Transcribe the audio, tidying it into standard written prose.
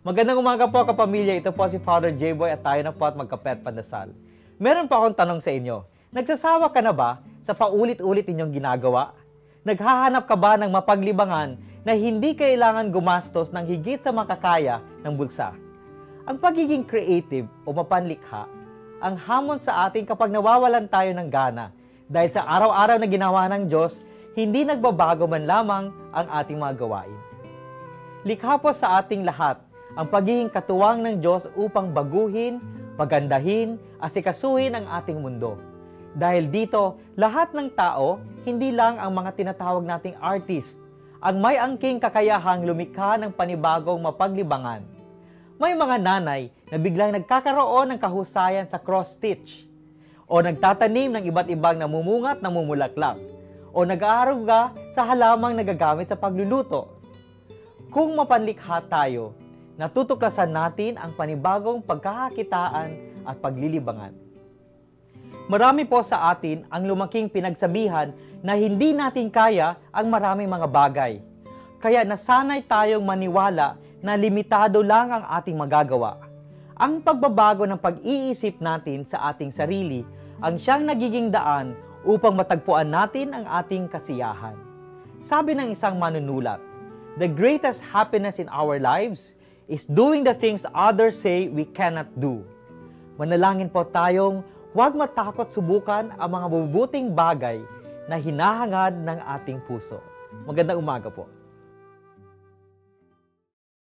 Magandang umaga po kapamilya, ito po si Father J-Boy at tayo na po at magkapet pandasal. Meron pa akong tanong sa inyo, nagsasawa ka na ba sa paulit-ulit inyong ginagawa? Naghahanap ka ba ng mapaglibangan na hindi kailangan gumastos ng higit sa makakaya ng bulsa? Ang pagiging creative o mapanlikha, ang hamon sa atin kapag nawawalan tayo ng gana dahil sa araw-araw na ginawa ng Diyos, hindi nagbabago man lamang ang ating mga gawain. Likha po sa ating lahat ang pagiging katuwang ng Diyos upang baguhin, pagandahin, asikasuhin ang ating mundo. Dahil dito, lahat ng tao, hindi lang ang mga tinatawag nating artist, ang may angking kakayahang lumikha ng panibagong mapaglibangan. May mga nanay na biglang nagkakaroon ng kahusayan sa cross-stitch, o nagtatanim ng iba't ibang namumungat na mumulaklak, o nag-aaruga sa halamang nagagamit sa pagluluto. Kung mapanlikha tayo, natutuklasan natin ang panibagong pagkakakitaan at paglilibangan. Marami po sa atin ang lumaking pinagsabihan na hindi natin kaya ang maraming mga bagay. Kaya nasanay tayong maniwala na limitado lang ang ating magagawa. Ang pagbabago ng pag-iisip natin sa ating sarili ang siyang nagiging daan upang matagpuan natin ang ating kasiyahan. Sabi ng isang manunulat, "The greatest happiness in our lives is doing the things others say we cannot do." Manalangin po tayong huwag matakot subukan ang mga mabubuting bagay na hinahangad ng ating puso. Magandang umaga po.